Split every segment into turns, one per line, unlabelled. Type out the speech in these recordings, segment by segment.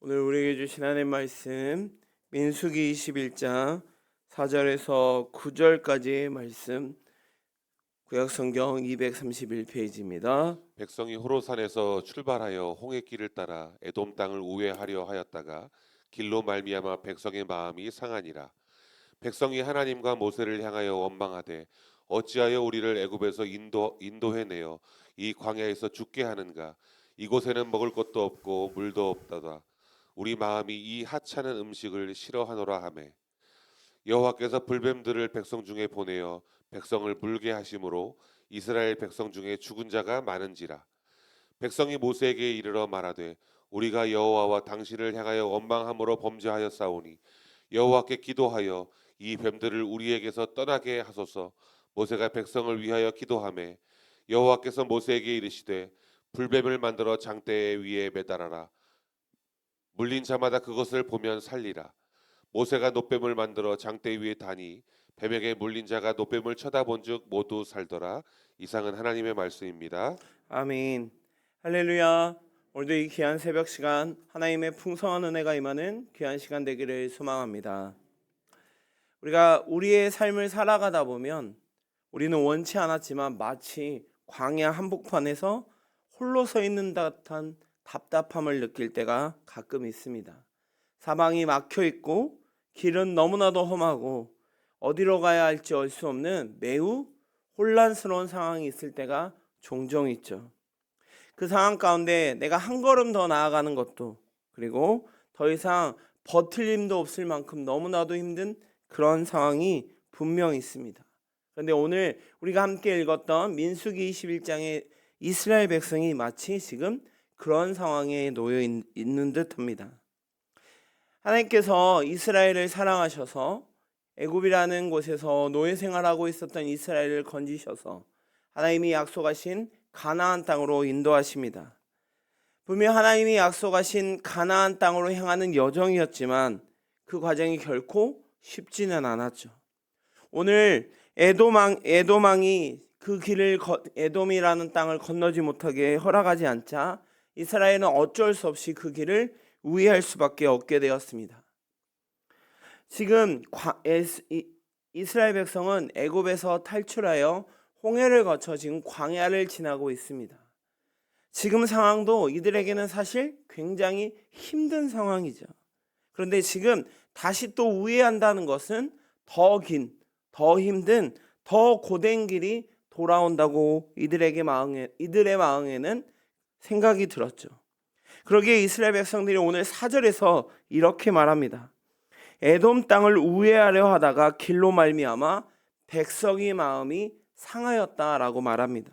오늘 우리에게 주신 하나님 말씀 민수기 21장 4절에서 9절까지의 말씀 구약성경 231페이지입니다.
백성이 호로산에서 출발하여 홍해길을 따라 에돔 땅을 우회하려 하였다가 길로 말미암아 백성의 마음이 상하니라. 백성이 하나님과 모세를 향하여 원망하되 어찌하여 우리를 애굽에서 인도해내어 이 광야에서 죽게 하는가. 이곳에는 먹을 것도 없고 물도 없다다. 우리 마음이 이 하찮은 음식을 싫어하노라 하매 여호와께서 불뱀들을 백성 중에 보내어 백성을 물게 하심으로 이스라엘 백성 중에 죽은 자가 많은지라. 백성이 모세에게 이르러 말하되 우리가 여호와와 당신을 향하여 원망함으로 범죄하였사오니 여호와께 기도하여 이 뱀들을 우리에게서 떠나게 하소서. 모세가 백성을 위하여 기도하매 여호와께서 모세에게 이르시되 불뱀을 만들어 장대 위에 매달아라. 물린 자마다 그것을 보면 살리라. 모세가 놋뱀을 만들어 장대 위에 다니 뱀에게 물린 자가 놋뱀을 쳐다본즉 모두 살더라. 이상은 하나님의 말씀입니다.
아멘. 할렐루야. 오늘도 이 귀한 새벽 시간 하나님의 풍성한 은혜가 임하는 귀한 시간 되기를 소망합니다. 우리가 우리의 삶을 살아가다 보면 우리는 원치 않았지만 마치 광야 한복판에서 홀로 서 있는 듯한 답답함을 느낄 때가 가끔 있습니다. 사방이 막혀 있고 길은 너무나도 험하고 어디로 가야 할지 알 수 없는 매우 혼란스러운 상황이 있을 때가 종종 있죠. 그 상황 가운데 내가 한 걸음 더 나아가는 것도, 그리고 더 이상 버틸 힘도 없을 만큼 너무나도 힘든 그런 상황이 분명히 있습니다. 그런데 오늘 우리가 함께 읽었던 민수기 21장의 이스라엘 백성이 마치 지금 그런 상황에 놓여 있는 듯합니다. 하나님께서 이스라엘을 사랑하셔서 애굽이라는 곳에서 노예 생활하고 있었던 이스라엘을 건지셔서 하나님이 약속하신 가나안 땅으로 인도하십니다. 분명 하나님이 약속하신 가나안 땅으로 향하는 여정이었지만 그 과정이 결코 쉽지는 않았죠. 오늘 에돔왕이 그 길을 에돔이라는 땅을 건너지 못하게 허락하지 않자 이스라엘은 어쩔 수 없이 그 길을 우회할 수밖에 없게 되었습니다. 지금 이스라엘 백성은 애굽에서 탈출하여 홍해를 거쳐 지금 광야를 지나고 있습니다. 지금 상황도 이들에게는 사실 굉장히 힘든 상황이죠. 그런데 지금 다시 또 우회한다는 것은 더 긴, 더 힘든, 더 고된 길이 돌아온다고 이들의 마음에는 생각이 들었죠. 그러기에 이스라엘 백성들이 오늘 4절에서 이렇게 말합니다. 에돔 땅을 우회하려 하다가 길로 말미암아 백성의 마음이 상하였다라고 말합니다.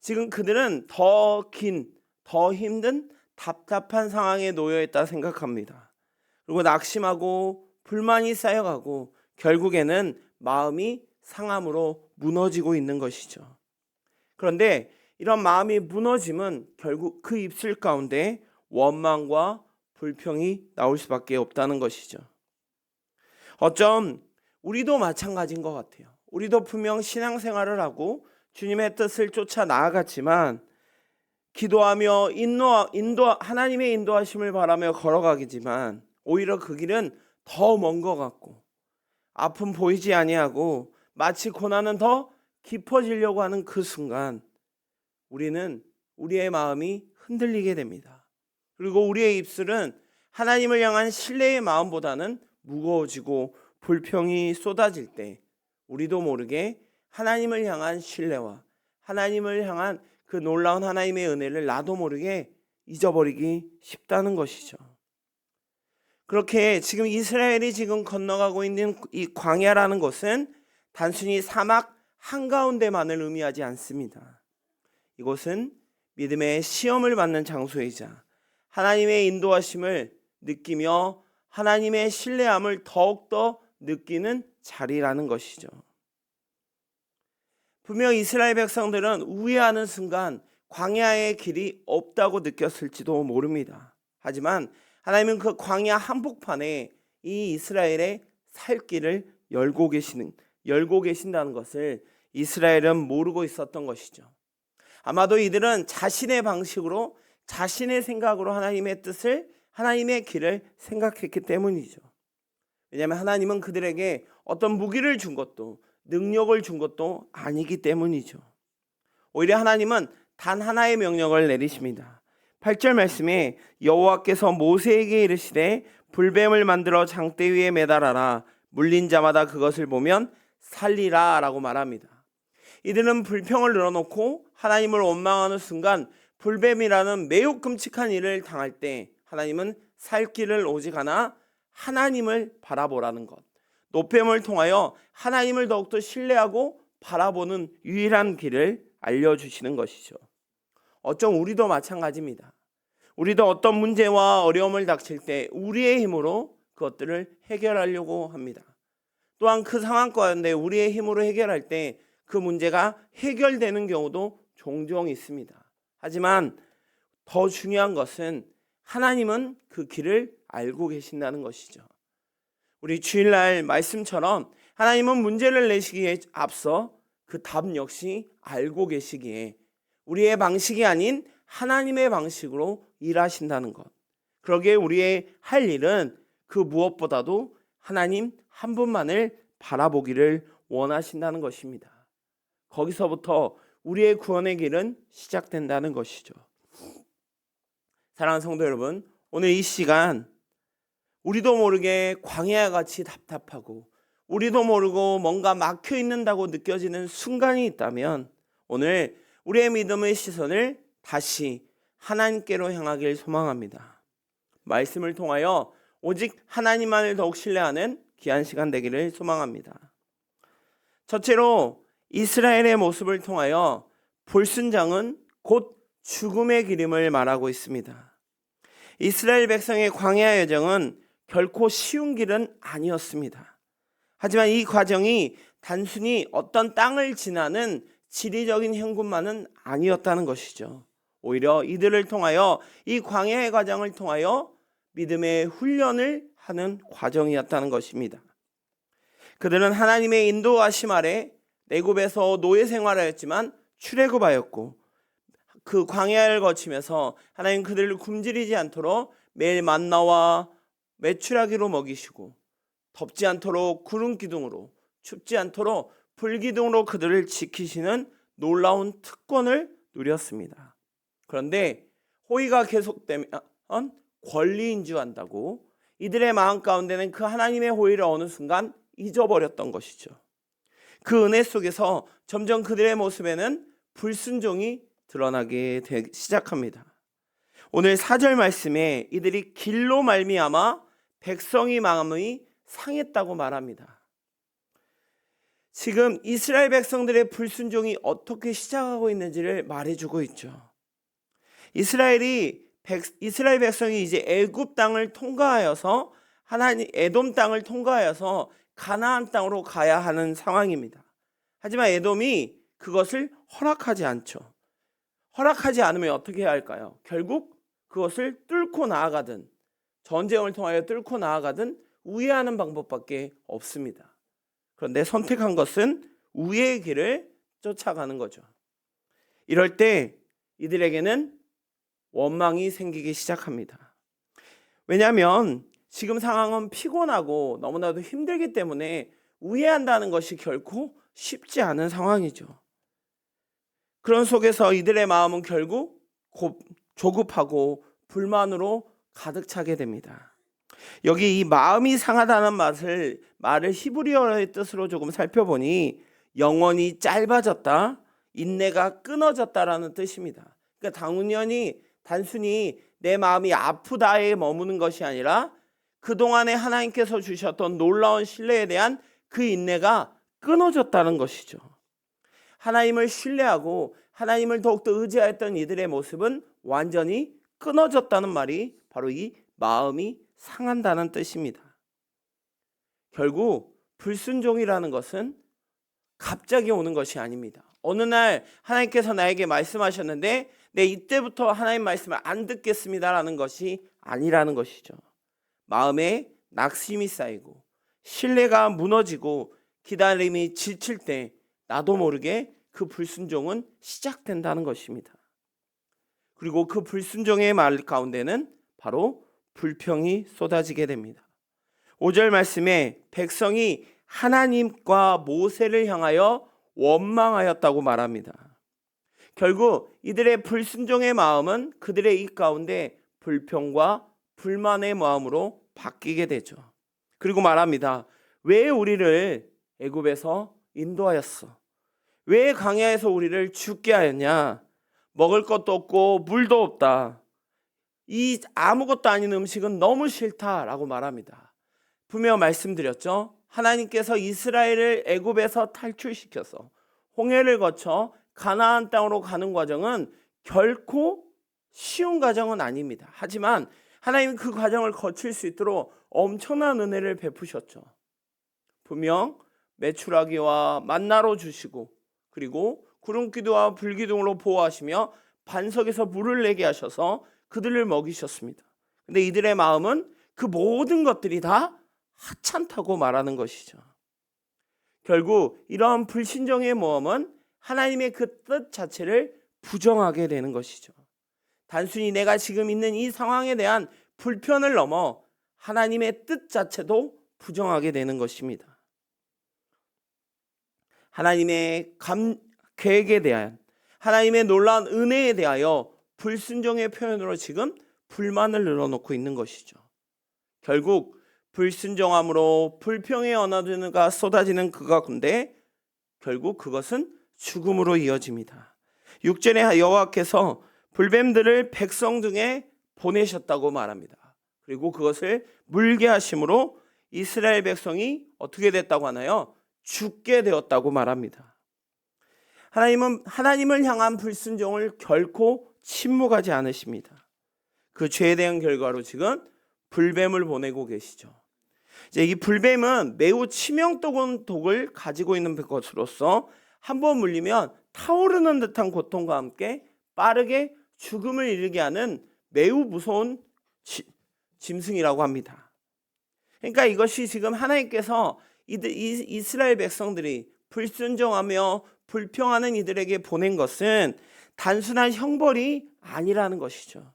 지금 그들은 더 긴, 더 힘든 답답한 상황에 놓여 있다 생각합니다. 그리고 낙심하고 불만이 쌓여가고 결국에는 마음이 상함으로 무너지고 있는 것이죠. 그런데 이런 마음이 무너짐은 결국 그 입술 가운데 원망과 불평이 나올 수밖에 없다는 것이죠. 어쩜 우리도 마찬가지인 것 같아요. 우리도 분명 신앙생활을 하고 주님의 뜻을 쫓아 나아갔지만 기도하며 하나님의 인도하심을 바라며 걸어가기지만 오히려 그 길은 더 먼 것 같고 아픔 보이지 아니하고 마치 고난은 더 깊어지려고 하는 그 순간 우리는 우리의 마음이 흔들리게 됩니다. 그리고 우리의 입술은 하나님을 향한 신뢰의 마음보다는 무거워지고 불평이 쏟아질 때 우리도 모르게 하나님을 향한 신뢰와 하나님을 향한 그 놀라운 하나님의 은혜를 나도 모르게 잊어버리기 쉽다는 것이죠. 그렇게 지금 이스라엘이 지금 건너가고 있는 이 광야라는 것은 단순히 사막 한가운데만을 의미하지 않습니다. 이곳은 믿음의 시험을 받는 장소이자 하나님의 인도하심을 느끼며 하나님의 신뢰함을 더욱더 느끼는 자리라는 것이죠. 분명 이스라엘 백성들은 우회하는 순간 광야의 길이 없다고 느꼈을지도 모릅니다. 하지만 하나님은 그 광야 한복판에 이 이스라엘의 살 길을 열고 계신다는 것을 이스라엘은 모르고 있었던 것이죠. 아마도 이들은 자신의 방식으로 자신의 생각으로 하나님의 뜻을 하나님의 길을 생각했기 때문이죠. 왜냐하면 하나님은 그들에게 어떤 무기를 준 것도 능력을 준 것도 아니기 때문이죠. 오히려 하나님은 단 하나의 명령을 내리십니다. 8절 말씀에 여호와께서 모세에게 이르시되 불뱀을 만들어 장대 위에 매달아라. 물린 자마다 그것을 보면 살리라 라고 말합니다. 이들은 불평을 늘어놓고 하나님을 원망하는 순간 불뱀이라는 매우 끔찍한 일을 당할 때 하나님은 살 길을 오직 하나 하나님을 바라보라는 것, 노뱀을 통하여 하나님을 더욱더 신뢰하고 바라보는 유일한 길을 알려주시는 것이죠. 어쩜 우리도 마찬가지입니다. 우리도 어떤 문제와 어려움을 닥칠 때 우리의 힘으로 그것들을 해결하려고 합니다. 또한 그 상황 가운데 우리의 힘으로 해결할 때 그 문제가 해결되는 경우도 종종 있습니다. 하지만 더 중요한 것은 하나님은 그 길을 알고 계신다는 것이죠. 우리 주일날 말씀처럼 하나님은 문제를 내시기에 앞서 그 답 역시 알고 계시기에 우리의 방식이 아닌 하나님의 방식으로 일하신다는 것. 그러기에 우리의 할 일은 그 무엇보다도 하나님 한 분만을 바라보기를 원하신다는 것입니다. 거기서부터 우리의 구원의 길은 시작된다는 것이죠. 사랑하는 성도 여러분, 오늘 이 시간 우리도 모르게 광야와 같이 답답하고 우리도 모르고 뭔가 막혀 있는다고 느껴지는 순간이 있다면 오늘 우리의 믿음의 시선을 다시 하나님께로 향하길 소망합니다. 말씀을 통하여 오직 하나님만을 더욱 신뢰하는 귀한 시간 되기를 소망합니다. 첫째로 이스라엘의 모습을 통하여 불순종은 곧 죽음의 길임을 말하고 있습니다. 이스라엘 백성의 광야 여정은 결코 쉬운 길은 아니었습니다. 하지만 이 과정이 단순히 어떤 땅을 지나는 지리적인 행군만은 아니었다는 것이죠. 오히려 이들을 통하여 이 광야의 과정을 통하여 믿음의 훈련을 하는 과정이었다는 것입니다. 그들은 하나님의 인도하심 아래 애굽에서 노예 생활하였지만 출애굽하였고 그 광야를 거치면서 하나님 그들을 굶주리지 않도록 매일 만나와 메추라기로 먹이시고 덥지 않도록 구름 기둥으로 춥지 않도록 불 기둥으로 그들을 지키시는 놀라운 특권을 누렸습니다. 그런데 호의가 계속되면 권리인 줄 안다고 이들의 마음 가운데는 그 하나님의 호의를 어느 순간 잊어버렸던 것이죠. 그 은혜 속에서 점점 그들의 모습에는 불순종이 드러나게 시작합니다. 오늘 4절 말씀에 이들이 길로 말미암아 백성의 마음이 상했다고 말합니다. 지금 이스라엘 백성들의 불순종이 어떻게 시작하고 있는지를 말해주고 있죠. 이스라엘 백성이 이제 애굽 땅을 통과하여서 에돔 땅을 통과하여서 가나안 땅으로 가야 하는 상황입니다. 하지만 에돔이 그것을 허락하지 않죠. 허락하지 않으면 어떻게 해야 할까요? 결국 그것을 뚫고 나아가든 전쟁을 통하여 뚫고 나아가든 우회하는 방법밖에 없습니다. 그런데 선택한 것은 우회의 길을 쫓아가는 거죠. 이럴 때 이들에게는 원망이 생기기 시작합니다. 왜냐하면 지금 상황은 피곤하고 너무나도 힘들기 때문에 우회한다는 것이 결코 쉽지 않은 상황이죠. 그런 속에서 이들의 마음은 결국 조급하고 불만으로 가득 차게 됩니다. 여기 이 마음이 상하다는 말을 히브리어의 뜻으로 조금 살펴보니 영혼이 짧아졌다, 인내가 끊어졌다라는 뜻입니다. 그러니까 당연히 단순히 내 마음이 아프다에 머무는 것이 아니라 그동안에 하나님께서 주셨던 놀라운 신뢰에 대한 그 인내가 끊어졌다는 것이죠. 하나님을 신뢰하고 하나님을 더욱더 의지하였던 이들의 모습은 완전히 끊어졌다는 말이 바로 이 마음이 상한다는 뜻입니다. 결국 불순종이라는 것은 갑자기 오는 것이 아닙니다. 어느 날 하나님께서 나에게 말씀하셨는데 내 이때부터 하나님 말씀을 안 듣겠습니다라는 것이 아니라는 것이죠. 마음에 낙심이 쌓이고 신뢰가 무너지고 기다림이 지칠 때 나도 모르게 그 불순종은 시작된다는 것입니다. 그리고 그 불순종의 말 가운데는 바로 불평이 쏟아지게 됩니다. 5절 말씀에 백성이 하나님과 모세를 향하여 원망하였다고 말합니다. 결국 이들의 불순종의 마음은 그들의 입 가운데 불평과 불만의 마음으로 바뀌게 되죠. 그리고 말합니다. 왜 우리를 애굽에서 인도하였어? 왜 광야에서 우리를 죽게 하였냐? 먹을 것도 없고 물도 없다. 이 아무것도 아닌 음식은 너무 싫다라고 말합니다. 분명 말씀드렸죠. 하나님께서 이스라엘을 애굽에서 탈출시켜서 홍해를 거쳐 가나안 땅으로 가는 과정은 결코 쉬운 과정은 아닙니다. 하지만 하나님은 그 과정을 거칠 수 있도록 엄청난 은혜를 베푸셨죠. 분명 메추라기와 만나로 주시고 그리고 구름기둥과 불기둥으로 보호하시며 반석에서 물을 내게 하셔서 그들을 먹이셨습니다. 근데 이들의 마음은 그 모든 것들이 다 하찮다고 말하는 것이죠. 결국 이러한 불신정의 모험은 하나님의 그 뜻 자체를 부정하게 되는 것이죠. 단순히 내가 지금 있는 이 상황에 대한 불편을 넘어 하나님의 뜻 자체도 부정하게 되는 것입니다. 하나님의 계획에 대한 하나님의 놀라운 은혜에 대하여 불순종의 표현으로 지금 불만을 늘어놓고 있는 것이죠. 결국 불순종함으로 불평의 언어가 쏟아지는 그 가운데 결국 그것은 죽음으로 이어집니다. 6절에 여호와께서 불뱀들을 백성 중에 보내셨다고 말합니다. 그리고 그것을 물게 하심으로 이스라엘 백성이 어떻게 됐다고 하나요? 죽게 되었다고 말합니다. 하나님은 하나님을 향한 불순종을 결코 침묵하지 않으십니다. 그 죄에 대한 결과로 지금 불뱀을 보내고 계시죠. 이제 이 불뱀은 매우 치명적인 독을 가지고 있는 것으로서 한번 물리면 타오르는 듯한 고통과 함께 빠르게 죽음을 이르게 하는 매우 무서운 짐승이라고 합니다. 그러니까 이것이 지금 하나님께서 이스라엘 백성들이 불순종하며 불평하는 이들에게 보낸 것은 단순한 형벌이 아니라는 것이죠.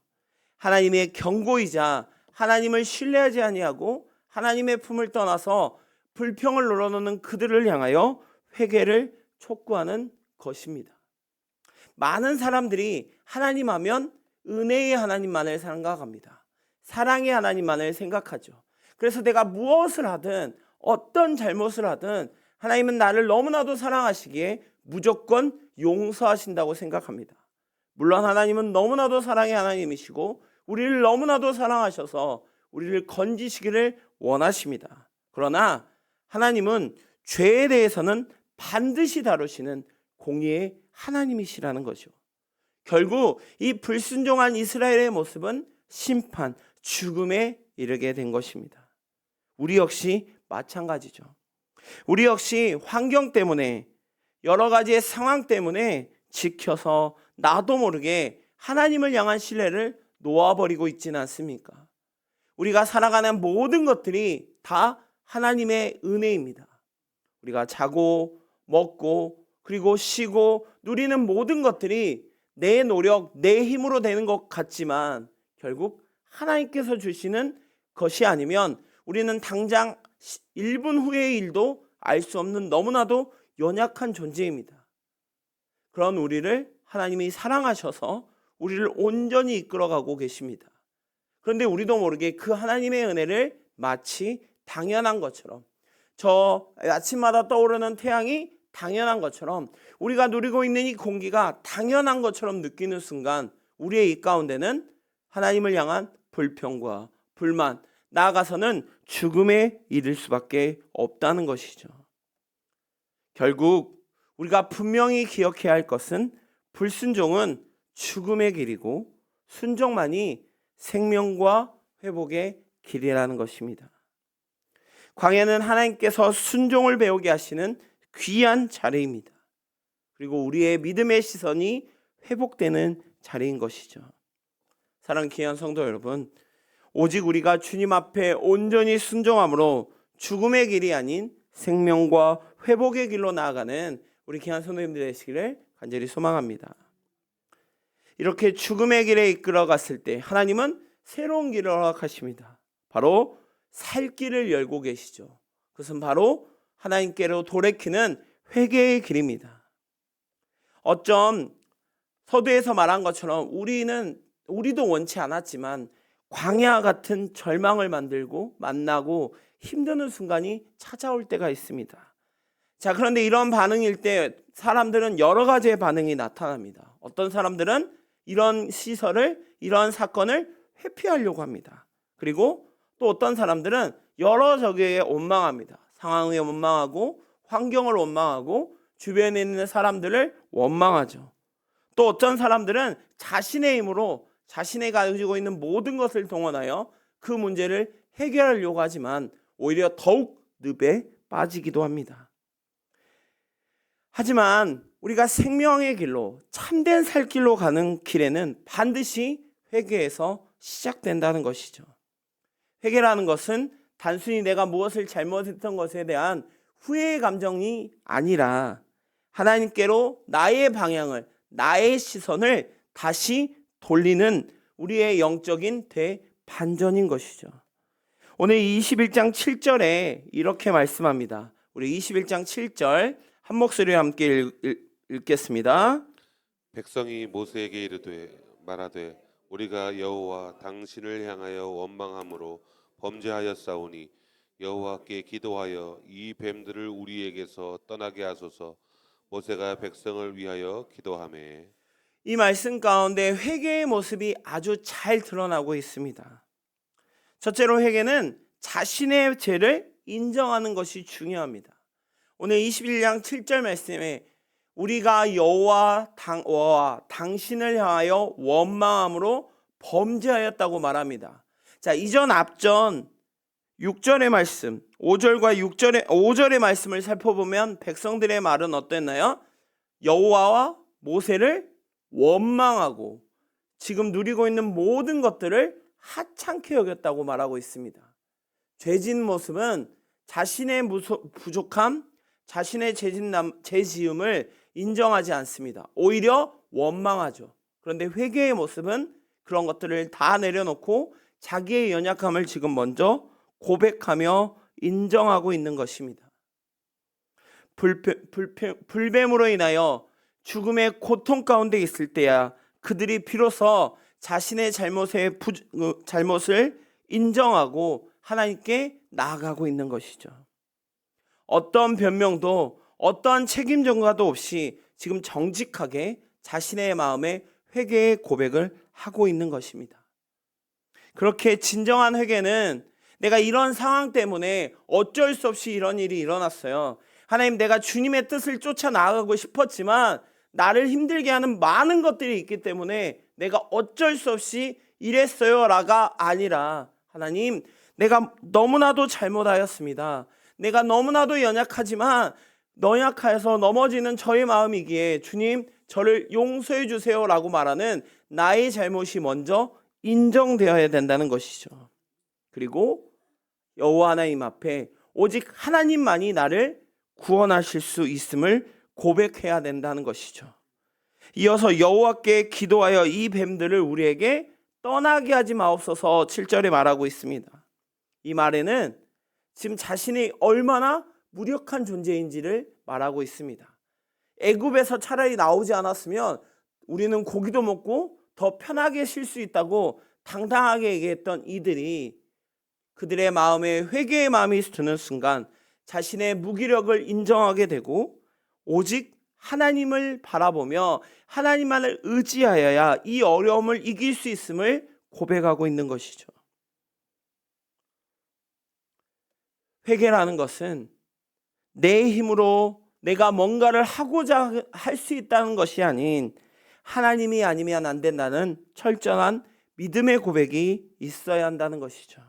하나님의 경고이자 하나님을 신뢰하지 아니하고 하나님의 품을 떠나서 불평을 늘어놓는 그들을 향하여 회개를 촉구하는 것입니다. 많은 사람들이 하나님 하면 은혜의 하나님만을 생각합니다. 사랑의 하나님만을 생각하죠. 그래서 내가 무엇을 하든 어떤 잘못을 하든 하나님은 나를 너무나도 사랑하시기에 무조건 용서하신다고 생각합니다. 물론 하나님은 너무나도 사랑의 하나님이시고 우리를 너무나도 사랑하셔서 우리를 건지시기를 원하십니다. 그러나 하나님은 죄에 대해서는 반드시 다루시는 공의의 하나님이시라는 거죠. 결국 이 불순종한 이스라엘의 모습은 심판, 죽음에 이르게 된 것입니다. 우리 역시 마찬가지죠. 우리 역시 환경 때문에 여러 가지의 상황 때문에 지켜서 나도 모르게 하나님을 향한 신뢰를 놓아버리고 있지는 않습니까? 우리가 살아가는 모든 것들이 다 하나님의 은혜입니다. 우리가 자고 먹고 그리고 쉬고 누리는 모든 것들이 내 노력, 내 힘으로 되는 것 같지만 결국 하나님께서 주시는 것이 아니면 우리는 당장 1분 후의 일도 알 수 없는 너무나도 연약한 존재입니다. 그런 우리를 하나님이 사랑하셔서 우리를 온전히 이끌어가고 계십니다. 그런데 우리도 모르게 그 하나님의 은혜를 마치 당연한 것처럼 저 아침마다 떠오르는 태양이 당연한 것처럼 우리가 누리고 있는 이 공기가 당연한 것처럼 느끼는 순간 우리의 입 가운데는 하나님을 향한 불평과 불만, 나아가서는 죽음에 이를 수밖에 없다는 것이죠. 결국 우리가 분명히 기억해야 할 것은 불순종은 죽음의 길이고 순종만이 생명과 회복의 길이라는 것입니다. 광야는 하나님께서 순종을 배우게 하시는 귀한 자리입니다. 그리고 우리의 믿음의 시선이 회복되는 자리인 것이죠. 사랑하는 귀한 성도 여러분, 오직 우리가 주님 앞에 온전히 순종함으로 죽음의 길이 아닌 생명과 회복의 길로 나아가는 우리 귀한 성도님들 되시기를 간절히 소망합니다. 이렇게 죽음의 길에 이끌어 갔을 때 하나님은 새로운 길을 허락하십니다. 바로 살 길을 열고 계시죠. 그것은 바로 하나님께로 돌이키는 회개의 길입니다. 어쩜 서두에서 말한 것처럼 우리도 원치 않았지만 광야 같은 절망을 만나고 힘드는 순간이 찾아올 때가 있습니다. 자, 그런데 이런 반응일 때 사람들은 여러 가지의 반응이 나타납니다. 어떤 사람들은 이런 이런 사건을 회피하려고 합니다. 그리고 또 어떤 사람들은 여러 저기에 원망합니다. 상황에 원망하고 환경을 원망하고 주변에 있는 사람들을 원망하죠. 또 어떤 사람들은 자신의 힘으로 자신이 가지고 있는 모든 것을 동원하여 그 문제를 해결하려고 하지만 오히려 더욱 늪에 빠지기도 합니다. 하지만 우리가 생명의 길로 참된 살 길로 가는 길에는 반드시 회개에서 시작된다는 것이죠. 회개라는 것은 단순히 내가 무엇을 잘못했던 것에 대한 후회의 감정이 아니라 하나님께로 나의 방향을, 나의 시선을 다시 돌리는 우리의 영적인 대반전인 것이죠. 오늘 21장 7절에 이렇게 말씀합니다. 우리 21장 7절 한 목소리로 함께 읽겠습니다.
백성이 모세에게 말하되 우리가 여호와 당신을 향하여 원망함으로 범죄하였사오니 여호와께 기도하여 이 뱀들을 우리에게서 떠나게 하소서. 모세가 백성을 위하여 기도하매.
이 말씀 가운데 회개의 모습이 아주 잘 드러나고 있습니다. 첫째로 회개는 자신의 죄를 인정하는 것이 중요합니다. 오늘 21장 7절 말씀에 우리가 여호와 당신을 향하여 원망함으로 범죄하였다고 말합니다. 자, 이전 앞전 6절의 말씀, 5절과 5절의 말씀을 살펴보면 백성들의 말은 어땠나요? 여호와와 모세를 원망하고 지금 누리고 있는 모든 것들을 하찮게 여겼다고 말하고 있습니다. 죄진 모습은 자신의 부족함, 자신의 죄지음을 인정하지 않습니다. 오히려 원망하죠. 그런데 회개의 모습은 그런 것들을 다 내려놓고 자기의 연약함을 지금 먼저 고백하며 인정하고 있는 것입니다. 불뱀으로 인하여 죽음의 고통 가운데 있을 때야 그들이 비로소 자신의 잘못을 인정하고 하나님께 나아가고 있는 것이죠. 어떤 변명도 어떠한 책임 전가도 없이 지금 정직하게 자신의 마음에 회개의 고백을 하고 있는 것입니다. 그렇게 진정한 회개는 내가 이런 상황 때문에 어쩔 수 없이 이런 일이 일어났어요. 하나님, 내가 주님의 뜻을 쫓아 나아가고 싶었지만 나를 힘들게 하는 많은 것들이 있기 때문에 내가 어쩔 수 없이 이랬어요 라가 아니라, 하나님, 내가 너무나도 잘못하였습니다. 내가 너무나도 연약하지만 연약해서 넘어지는 저의 마음이기에 주님, 저를 용서해 주세요 라고 말하는 나의 잘못이 먼저 인정되어야 된다는 것이죠. 그리고 여호와 하나님 앞에 오직 하나님만이 나를 구원하실 수 있음을 고백해야 된다는 것이죠. 이어서 여호와께 기도하여 이 뱀들을 우리에게 떠나게 하지 마옵소서 7절에 말하고 있습니다. 이 말에는 지금 자신이 얼마나 무력한 존재인지를 말하고 있습니다. 애굽에서 차라리 나오지 않았으면 우리는 고기도 먹고 더 편하게 쉴 수 있다고 당당하게 얘기했던 이들이 그들의 마음에 회개의 마음이 드는 순간 자신의 무기력을 인정하게 되고 오직 하나님을 바라보며 하나님만을 의지하여야 이 어려움을 이길 수 있음을 고백하고 있는 것이죠. 회개라는 것은 내 힘으로 내가 뭔가를 하고자 할 수 있다는 것이 아닌 하나님이 아니면 안 된다는 철저한 믿음의 고백이 있어야 한다는 것이죠.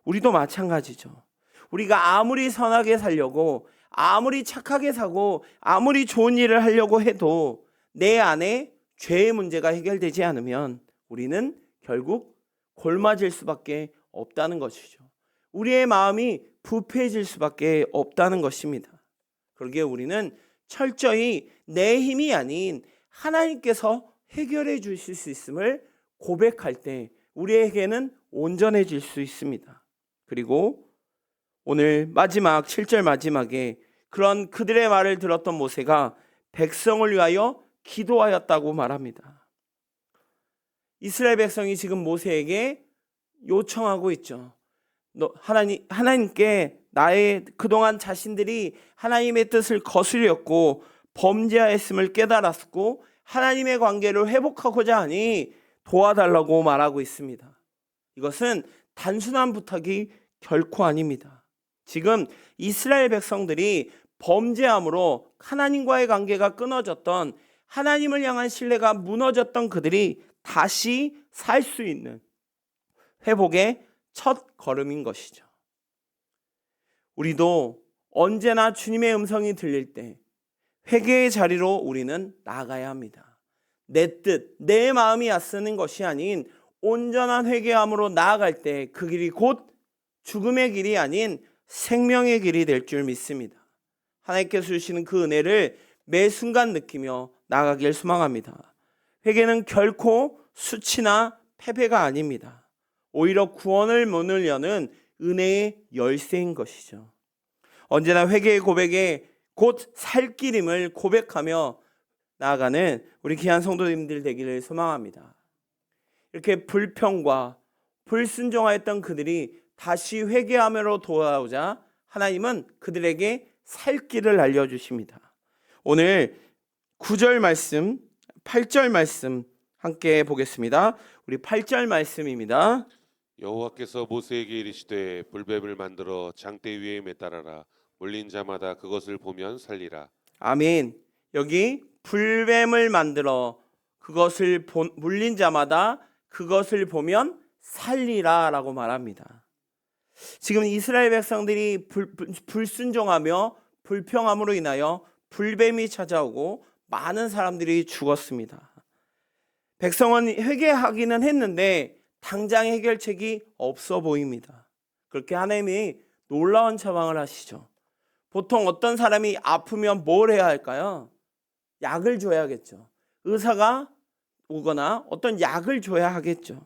우리도 마찬가지죠. 우리가 아무리 선하게 살려고, 아무리 착하게 사고, 아무리 좋은 일을 하려고 해도 내 안에 죄의 문제가 해결되지 않으면 우리는 결국 골맞을 수밖에 없다는 것이죠. 우리의 마음이 부패해질 수밖에 없다는 것입니다. 그러기에 우리는 철저히 내 힘이 아닌 하나님께서 해결해 주실 수 있음을 고백할 때 우리에게는 온전해질 수 있습니다. 그리고 오늘 마지막 7절 마지막에 그런 그들의 말을 들었던 모세가 백성을 위하여 기도하였다고 말합니다. 이스라엘 백성이 지금 모세에게 요청하고 있죠. 하나님께 나의 그동안 자신들이 하나님의 뜻을 거스렸고 범죄하였음을 깨달았고 하나님의 관계를 회복하고자 하니 도와달라고 말하고 있습니다. 이것은 단순한 부탁이 결코 아닙니다. 지금 이스라엘 백성들이 범죄함으로 하나님과의 관계가 끊어졌던, 하나님을 향한 신뢰가 무너졌던 그들이 다시 살 수 있는 회복의 첫 걸음인 것이죠. 우리도 언제나 주님의 음성이 들릴 때 회개의 자리로 우리는 나아가야 합니다. 내 뜻, 내 마음이 앞서는 것이 아닌 온전한 회개함으로 나아갈 때 그 길이 곧 죽음의 길이 아닌 생명의 길이 될 줄 믿습니다. 하나님께서 주시는 그 은혜를 매 순간 느끼며 나아가길 소망합니다. 회개는 결코 수치나 패배가 아닙니다. 오히려 구원을 문을 여는 은혜의 열쇠인 것이죠. 언제나 회개의 고백에 곧 살 길임을 고백하며 나아가는 우리 귀한 성도님들 되기를 소망합니다. 이렇게 불평과 불순종하였던 그들이 다시 회개함으로 돌아오자 하나님은 그들에게 살 길을 알려주십니다. 오늘 9절 말씀, 8절 말씀 함께 보겠습니다. 우리 8절 말씀입니다.
여호와께서 모세에게 이르시되 불뱀을 만들어 장대 위에 매달아라. 물린 자마다 그것을 보면 살리라.
아멘. 여기 불뱀을 만들어 그것을 물린 자마다 그것을 보면 살리라 라고 말합니다. 지금 이스라엘 백성들이 불순종하며 불평함으로 인하여 불뱀이 찾아오고 많은 사람들이 죽었습니다. 백성은 회개하기는 했는데 당장 해결책이 없어 보입니다. 그렇게 하나님이 놀라운 처방을 하시죠. 보통 어떤 사람이 아프면 뭘 해야 할까요? 약을 줘야겠죠. 의사가 오거나 어떤 약을 줘야 하겠죠.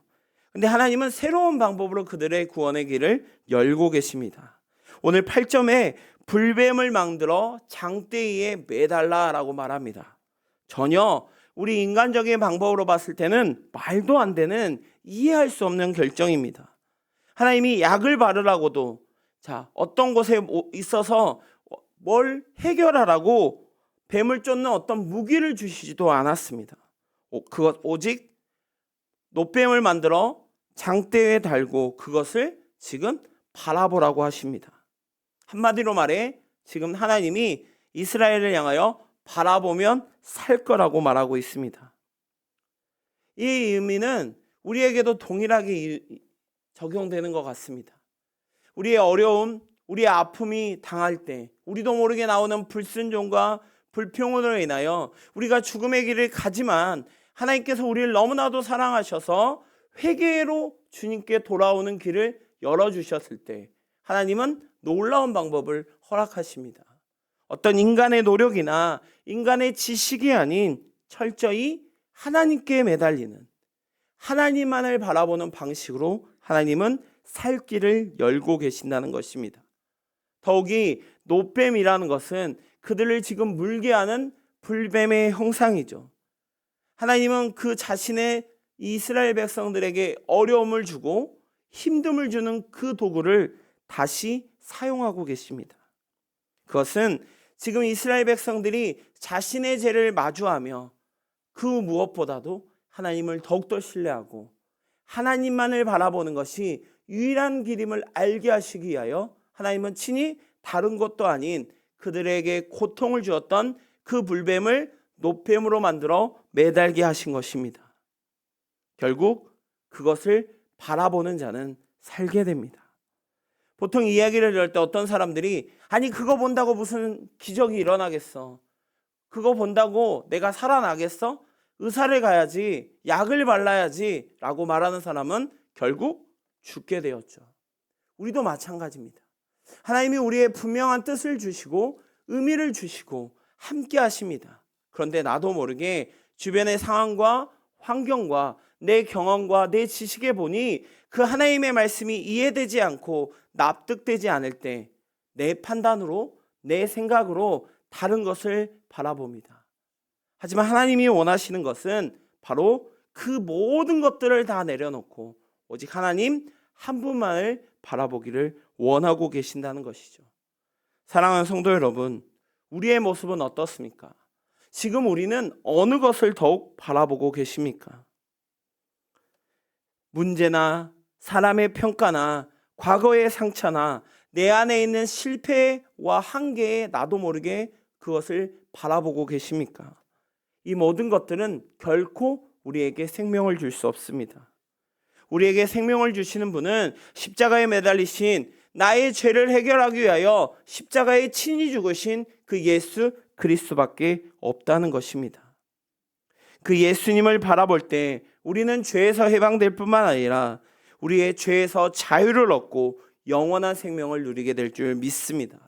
근데 하나님은 새로운 방법으로 그들의 구원의 길을 열고 계십니다. 오늘 8점에 불뱀을 만들어 장대 위에 매달라라고 말합니다. 전혀 우리 인간적인 방법으로 봤을 때는 말도 안 되는, 이해할 수 없는 결정입니다. 하나님이 약을 바르라고도 어떤 곳에 있어서 뭘 해결하라고 뱀을 쫓는 어떤 무기를 주시지도 않았습니다. 그것 오직 놋뱀을 만들어 장대에 달고 그것을 지금 바라보라고 하십니다. 한마디로 말해 지금 하나님이 이스라엘을 향하여 바라보면 살 거라고 말하고 있습니다. 이 의미는 우리에게도 동일하게 적용되는 것 같습니다. 우리의 어려움, 우리의 아픔이 당할 때 우리도 모르게 나오는 불순종과 불평으로 인하여 우리가 죽음의 길을 가지만 하나님께서 우리를 너무나도 사랑하셔서 회개로 주님께 돌아오는 길을 열어주셨을 때 하나님은 놀라운 방법을 허락하십니다. 어떤 인간의 노력이나 인간의 지식이 아닌 철저히 하나님께 매달리는, 하나님만을 바라보는 방식으로 하나님은 살 길을 열고 계신다는 것입니다. 더욱이 놋뱀이라는 것은 그들을 지금 물게 하는 불뱀의 형상이죠. 하나님은 그 자신의 이스라엘 백성들에게 어려움을 주고 힘듦을 주는 그 도구를 다시 사용하고 계십니다. 그것은 지금 이스라엘 백성들이 자신의 죄를 마주하며 그 무엇보다도 하나님을 더욱더 신뢰하고 하나님만을 바라보는 것이 유일한 길임을 알게 하시기 위하여 하나님은 친히 다른 것도 아닌 그들에게 고통을 주었던 그 불뱀을 놋뱀으로 만들어 매달게 하신 것입니다. 결국 그것을 바라보는 자는 살게 됩니다. 보통 이야기를 들을 때 어떤 사람들이 아니 그거 본다고 무슨 기적이 일어나겠어? 그거 본다고 내가 살아나겠어? 의사를 가야지, 약을 발라야지 라고 말하는 사람은 결국 죽게 되었죠. 우리도 마찬가지입니다. 하나님이 우리의 분명한 뜻을 주시고 의미를 주시고 함께 하십니다. 그런데 나도 모르게 주변의 상황과 환경과 내 경험과 내 지식에 보니 그 하나님의 말씀이 이해되지 않고 납득되지 않을 때 내 판단으로, 내 생각으로 다른 것을 바라봅니다. 하지만 하나님이 원하시는 것은 바로 그 모든 것들을 다 내려놓고 오직 하나님 한 분만을 바라보기를 원하고 계신다는 것이죠. 사랑하는 성도 여러분, 우리의 모습은 어떻습니까? 지금 우리는 어느 것을 더욱 바라보고 계십니까? 문제나 사람의 평가나 과거의 상처나 내 안에 있는 실패와 한계에 나도 모르게 그것을 바라보고 계십니까? 이 모든 것들은 결코 우리에게 생명을 줄 수 없습니다. 우리에게 생명을 주시는 분은 십자가에 매달리신 나의 죄를 해결하기 위하여 십자가에 친히 죽으신 그 예수 그리스도밖에 없다는 것입니다. 그 예수님을 바라볼 때 우리는 죄에서 해방될 뿐만 아니라 우리의 죄에서 자유를 얻고 영원한 생명을 누리게 될 줄 믿습니다.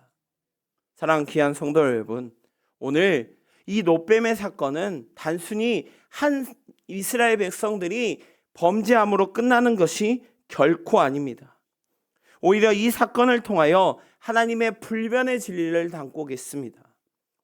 사랑하는 귀한 성도 여러분, 오늘 이 롯뱀의 사건은 단순히 한 이스라엘 백성들이 범죄함으로 끝나는 것이 결코 아닙니다. 오히려 이 사건을 통하여 하나님의 불변의 진리를 담고 계십니다.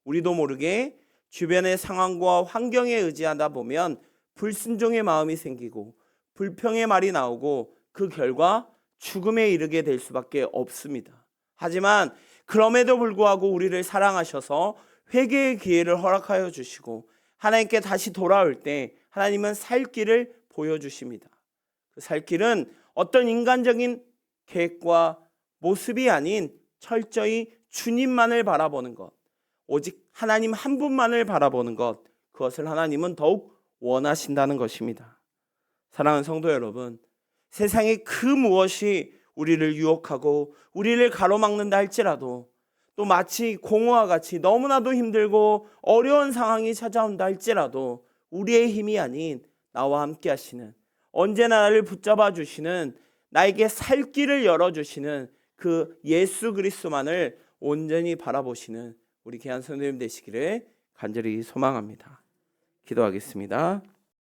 우리도 모르게 주변의 상황과 환경에 의지하다 보면 불순종의 마음이 생기고 불평의 말이 나오고 그 결과 죽음에 이르게 될 수밖에 없습니다. 하지만 그럼에도 불구하고 우리를 사랑하셔서 회개의 기회를 허락하여 주시고 하나님께 다시 돌아올 때 하나님은 살 길을 보여주십니다. 그 살 길은 어떤 인간적인 계획과 모습이 아닌 철저히 주님만을 바라보는 것, 오직 하나님 한 분만을 바라보는 것, 그것을 하나님은 더욱 원하신다는 것입니다. 사랑하는 성도 여러분, 세상의 그 무엇이 우리를 유혹하고 우리를 가로막는다 할지라도 또 마치 공허와 같이 너무나도 힘들고 어려운 상황이 찾아온다 할지라도 우리의 힘이 아닌 나와 함께 하시는, 언제나 나를 붙잡아 주시는, 나에게 살 길을 열어주시는 그 예수 그리스도만을 온전히 바라보시는 우리 귀한 성도님 되시기를 간절히 소망합니다. 기도하겠습니다.